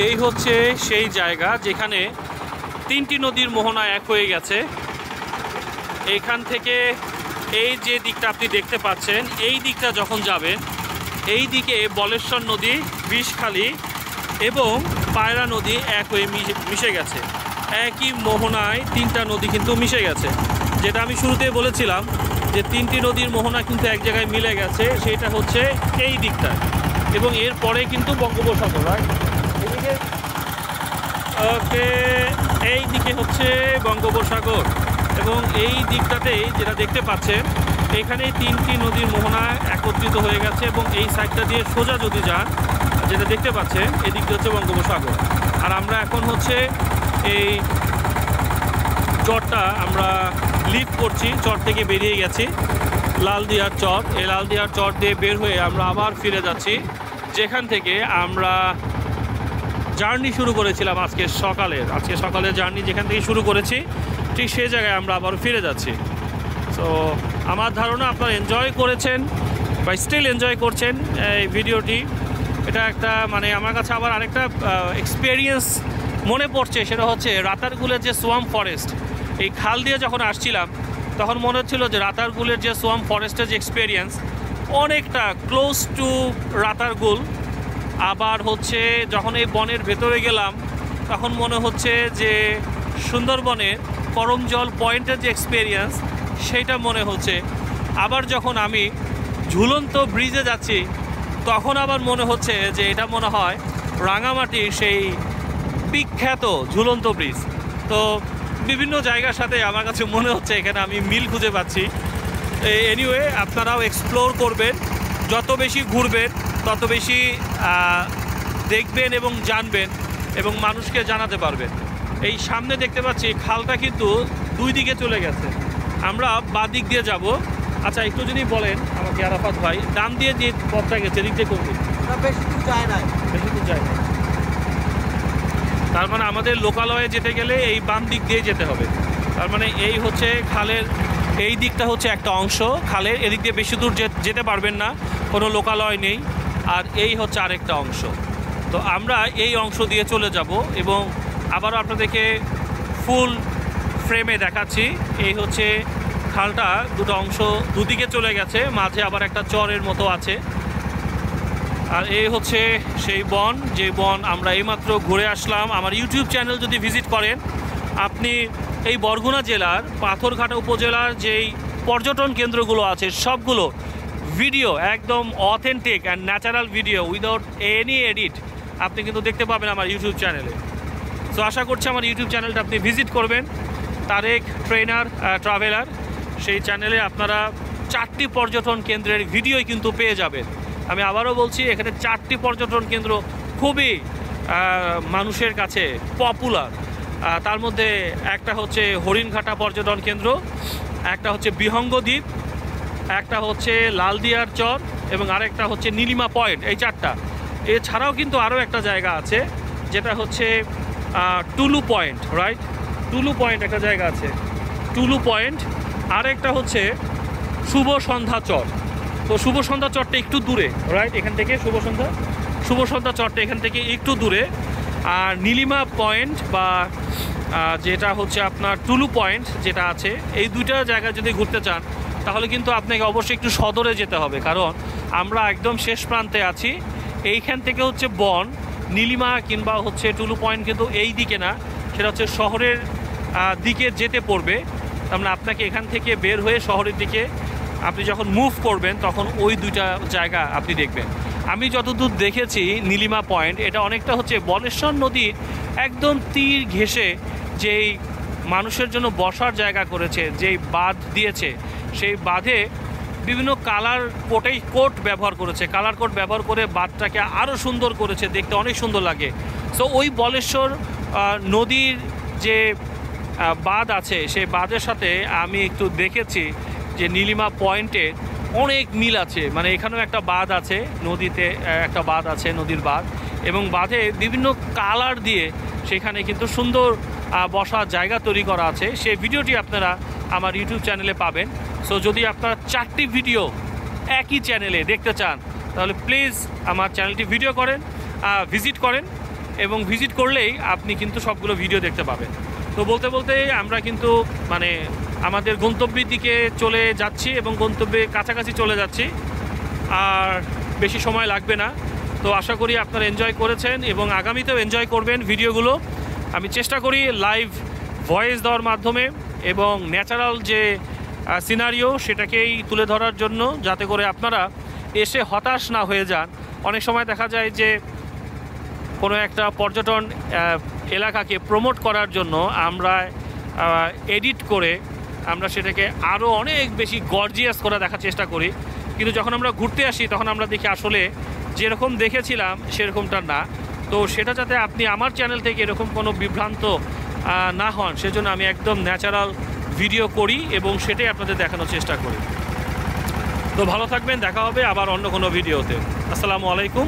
এই হচ্ছে সেই জায়গা যেখানে তিনটি নদীর মোহনা এক হয়ে গেছে। এইখান থেকে এই যে দিকটা আপনি দেখতে পাচ্ছেন, এই দিকটা যখন যাবেন, এই দিকে বলেশ্বর নদী, বিষখালী এবং পায়রা নদী এক হয়ে মিশে গেছে। একই মোহনায় তিনটা নদী কিন্তু মিশে গেছে। যেটা আমি শুরুতেই বলেছিলাম যে তিনটি নদীর মোহনা কিন্তু এক জায়গায় মিলে গেছে, সেটা হচ্ছে এই দিকটা। এবং এরপরে কিন্তু বঙ্গোপসাগর, রাইট? এদিকে ওকে, এই দিকে হচ্ছে বঙ্গোপসাগর এবং এই দিকটাতেই যেটা দেখতে পাচ্ছেন, এখানে তিনটি নদীর মোহনা একত্রিত হয়ে গেছে এবং এই সাইডটা দিয়ে সোজা যদি যান, যেটা দেখতে পাচ্ছেন এদিকটা হচ্ছে বঙ্গোপসাগর। আর আমরা এখন হচ্ছে এই চরটা আমরা লিভ করছি, চর থেকে বেরিয়ে গেছি লালদিয়ার চর। এই লালদিয়ার চর দিয়ে বের হয়ে আমরা আবার ফিরে যাচ্ছি যেখান থেকে আমরা জার্নি শুরু করেছিলাম আজকে সকালের জার্নি যেখান থেকে শুরু করেছি, ঠিক সেই জায়গায় আমরা আবার ফিরে যাচ্ছি। সো আমার ধারণা আপনারা এনজয় করেছেন বা স্টিল এনজয় করছেন এই ভিডিওটি। এটা একটা মানে আমার কাছে আবার আরেকটা এক্সপিরিয়েন্স মনে পড়ছে, সেটা হচ্ছে রাতারগুলের যে সোয়াম ফরেস্ট। এই খাল দিয়ে যখন আসছিলাম তখন মনে হচ্ছিল যে রাতারগুলের যে সোয়াম ফরেস্টের যে এক্সপিরিয়েন্স অনেকটা ক্লোজ টু রাতারগুল। আবার হচ্ছে যখন এই বনের ভেতরে গেলাম তখন মনে হচ্ছে যে সুন্দরবনের করমজল পয়েন্টের যে এক্সপিরিয়েন্স সেইটা মনে হচ্ছে। আবার যখন আমি ঝুলন্ত ব্রিজে যাচ্ছি তখন আবার মনে হচ্ছে যে এটা মনে হয় রাঙামাটির সেই বিখ্যাত ঝুলন্ত ব্রিজ। তো বিভিন্ন জায়গার সাথে আমার কাছে মনে হচ্ছে এখানে আমি মিল খুঁজে পাচ্ছি। এনিওয়ে, আপনারাও এক্সপ্লোর করবেন, যত বেশি ঘুরবেন তত বেশি দেখবেন এবং জানবেন এবং মানুষকে জানাতে পারবেন। এই সামনে দেখতে পাচ্ছি খালটা কিন্তু দুই দিকে চলে গেছে, আমরা বাঁ দিক দিয়ে যাব। আচ্ছা, একটু যদি বলেন আমাকে আরাফাত ভাই, ডান দিয়ে যে পথটা গেছে দিক দিয়ে করবে? বেশি দূর যায় না, বেশি দূর যায় না। তার মানে আমাদের লোকালয়ে যেতে গেলে এই বাম দিক দিয়ে যেতে হবে। তার মানে এই হচ্ছে খালের এই দিকটা হচ্ছে একটা অংশ খালের, এদিক দিয়ে বেশি দূর যেতে পারবেন না, কোনো লোকালয় নেই। আর এই হচ্ছে আরেকটা অংশ। তো আমরা এই অংশ দিয়ে চলে যাব এবং আবারও আপনাদেরকে ফুল ফ্রেমে দেখাচ্ছি। এই হচ্ছে খালটা, দুটো অংশ দুদিকে চলে গেছে, মাঝে আবার একটা চরের মতো আছে। আর এই হচ্ছে সেই বন, যে বন আমরা এইমাত্র ঘুরে আসলাম। আমার ইউটিউব চ্যানেল যদি ভিজিট করেন, আপনি এই বরগুনা জেলার পাথরঘাটা উপজেলার যেই পর্যটন কেন্দ্রগুলো আছে সবগুলো ভিডিও একদম authentic and natural video without any edit আপনি কিন্তু দেখতে পাবেন আমার ইউটিউব চ্যানেলে। সো আশা করছি আমার ইউটিউব চ্যানেলটা আপনি ভিজিট করবেন, তারেক ট্রেনার ট্রাভেলার। সেই চ্যানেলে আপনারা 4টি পর্যটন কেন্দ্রের ভিডিওই কিন্তু পেয়ে যাবেন। আমি আবারও বলছি, এখানে 4টি পর্যটন কেন্দ্র খুবই মানুষের কাছে পপুলার। তার মধ্যে একটা হচ্ছে হরিণঘাটা পর্যটন কেন্দ্র, একটা হচ্ছে বিহঙ্গ দ্বীপ, একটা হচ্ছে লালদিয়ার চর এবং আরেকটা হচ্ছে নীলিমা পয়েন্ট। এই 4টা। এছাড়াও কিন্তু আরও একটা জায়গা আছে যেটা হচ্ছে টুলু পয়েন্ট, রাইট? টুলু পয়েন্ট একটা জায়গা আছে, টুলু পয়েন্ট। আরেকটা হচ্ছে শুভ সন্ধ্যা চর। তো শুভ সন্ধ্যা চরটা একটু দূরে, রাইট? এখান থেকে শুভ সন্ধ্যা চরটা এখান থেকে একটু দূরে। আর নীলিমা পয়েন্ট বা যেটা হচ্ছে আপনার টুলু পয়েন্ট যেটা আছে, এই দুইটা জায়গা যদি ঘুরতে চান তাহলে কিন্তু আপনাকে অবশ্যই একটু সদরে যেতে হবে, কারণ আমরা একদম শেষ প্রান্তে আছি। এইখান থেকে হচ্ছে বন, নীলিমা কিংবা হচ্ছে টুলু পয়েন্ট কিন্তু এই দিকে না, সেটা হচ্ছে শহরের দিকে যেতে পড়বে। তার মানে আপনাকে এখান থেকে বের হয়ে শহরের দিকে আপনি যখন মুভ করবেন তখন ওই দুইটা জায়গা আপনি দেখবেন। আমি যতদূর দেখেছি নীলিমা পয়েন্ট এটা অনেকটা হচ্ছে বলেশ্বর নদীর একদম তীর ঘেঁষে যেই মানুষের জন্য বসার জায়গা করেছে, যেই বাঁধ দিয়েছে, সেই বাঁধে বিভিন্ন কালার কোট ব্যবহার করেছে, কালার কোট ব্যবহার করে বাঁধটাকে আরও সুন্দর করেছে, দেখতে অনেক সুন্দর লাগে। সো ওই বলেশ্বর নদীর যে বাঁধ আছে সেই বাঁধের সাথে আমি একটু দেখেছি যে নীলিমা পয়েন্টে অনেক মিল আছে। মানে এখানেও একটা বাঁধ আছে, নদীতে একটা বাঁধ আছে, নদীর বাঁধ, এবং বাঁধে বিভিন্ন কালার দিয়ে সেখানে কিন্তু সুন্দর বসার জায়গা তৈরি করা আছে। সেই ভিডিওটি আপনারা আমার ইউটিউব চ্যানেলে পাবেন। সো যদি আপনারা 4টি ভিডিও একই চ্যানেলে দেখতে চান তাহলে প্লিজ আমার চ্যানেলটি ভিজিট করেন এবং ভিজিট করলেই আপনি কিন্তু সবগুলো ভিডিও দেখতে পাবেন। তো বলতে বলতে আমরা কিন্তু মানে আমাদের গন্তব্যের দিকে চলে যাচ্ছি এবং গন্তব্যে কাছাকাছি চলে যাচ্ছি, আর বেশি সময় লাগবে না। তো আশা করি আপনারা এনজয় করেছেন এবং আগামীতেও এনজয় করবেন ভিডিওগুলো। আমি চেষ্টা করি লাইভ ভয়েস দেওয়ার মাধ্যমে এবং ন্যাচারাল যে সিনারিও সেটাকেই তুলে ধরার জন্য, যাতে করে আপনারা এসে হতাশ না হয়ে যান। অনেক সময় দেখা যায় যে কোনো একটা পর্যটন এলাকাকে প্রমোট করার জন্য আমরা এডিট করে আমরা সেটাকে আরও অনেক বেশি গর্জিয়াস করে দেখার চেষ্টা করি, কিন্তু যখন আমরা ঘুরতে আসি তখন আমরা দেখি আসলে যেরকম দেখেছিলাম সেরকমটা না। তো সেটা যাতে আপনি আমার চ্যানেল থেকে এরকম কোনো বিভ্রান্ত না হন, সেজন্য আমি একদম ন্যাচারাল ভিডিও করি এবং সেটাই আপনাদের দেখানোর চেষ্টা করি। তো ভালো থাকবেন, দেখা হবে আবার অন্য কোনো ভিডিওতে। আসসালামু আলাইকুম।